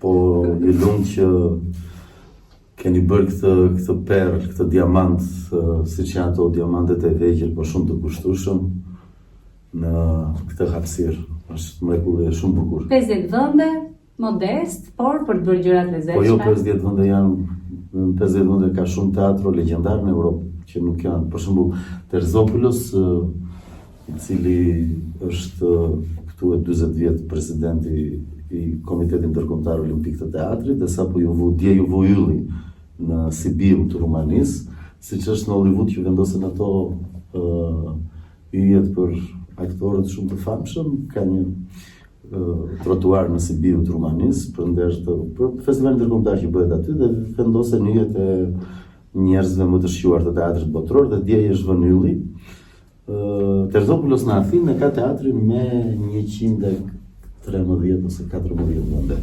Po i lumë që keni bërë këtë perl, këtë diamant, si që janë ato diamantet e vegjël, po shumë të kushtueshëm në këtë hapësirë. Është mrekulli shumë bukur. 50 vende, modest, por për të bërë gjërat lezetshme. Po jo 50 vende janë, 50 vende ka shumë teatro legjendar në Europë që nuk janë. Për shembull, Terzopulos, i cili është këtu e 40 vjet presidenti i Komitetit Ndërkombëtar Olimpik të Teatrit, dhe sapo dje ju vu ylli në Sibiu të Rumanisë, siç është në Hollywood që vendosen ato yjet për aktorët shumë të famshëm, ka një trotuar në Sibiu të Rumanisë për festivalin ndërkombëtar që bëhet aty, dhe vendosen yjet e njerëzve më të shquar të teatrit botror, dhe dje është vënë ylli. Terzopulos në Athinë ka teatrin me 113 ose 14 vende.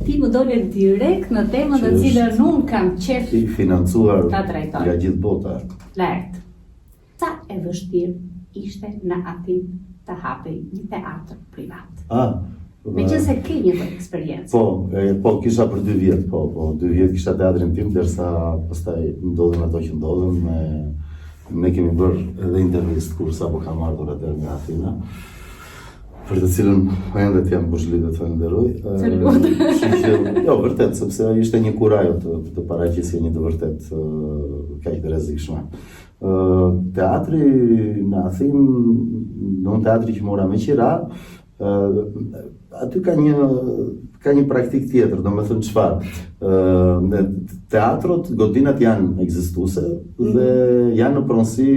Ti më dole direkt në temën të cilën unë kam qef i financuar ta trajtoj nga gjithë bota. Lart. Sa e vështirë ishte në Athinë të hapej një teatr privat? Meqense ke një eksperiencë. Po, kisha për 2 vjet, 2 vjet kisha teatrin tim, derisa pastaj ndodhen ato që ndodhen. Ne kemi bërë edhe intervistë kur sapo kam ardhur atëherë nga Athina, për të cilën ende të jam bushlitë të falenderoj. Jo, vërtet, sepse ishte një kurajo të paraqisje një të vërtet kaq të rrezikshme. Teatri në Athinë, në teatri që mora me qira, aty ka një praktik tjetër, domethënë çfarë? Teatrot, godinat janë ekzistuese dhe janë në pronësi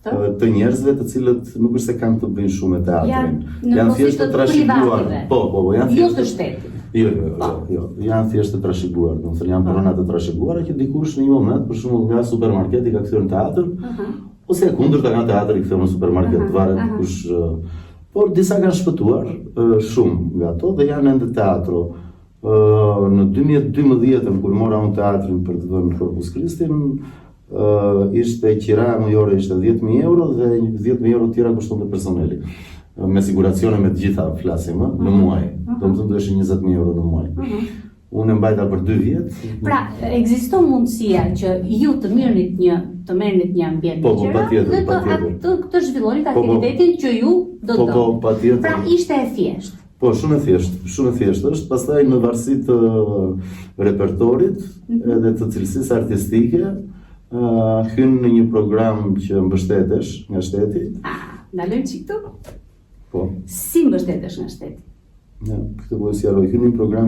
të njerëzve të cilët nuk është se kanë të bëjnë shumë me teatrin. Janë thjesht të trashëguar. Po, janë jo të shtetit. Jo, janë thjesht të trashëguar, domethënë janë prona të trashëguara që dikush në një moment, për shembull nga supermarketi ka kthyer në teatr, ose e kundërta nga teatri i kthyer në supermarket, varet kush. Por disa kanë shpëtuar shumë nga ato dhe janë ende teatro. Në 2012, kur mora unë teatrin për të vënë Corpus Christin, ishte qiraja mujore ishte 10.000 euro dhe 10.000 euro tjera kushtonte personeli. Me siguracione me të gjitha flasim në muaj. Domethënë do ishin 20.000 euro në muaj. Unë e mbajta për 2 vjet. Pra, ekziston mundësia që ju të merrnit një ambient të qira dhe të zhvillonit aktivitetin që ju do të doni. Pra, ishte e thjeshtë. Po, shumë e thjeshtë është, pastaj në varësi të repertorit edhe të cilësisë artistike, hyn në një program që mbështetesh nga shteti. Ndalojmë çik këtu? Po. Si mbështetesh nga shteti? Ja, këtë po e sqaroj, hyn në një program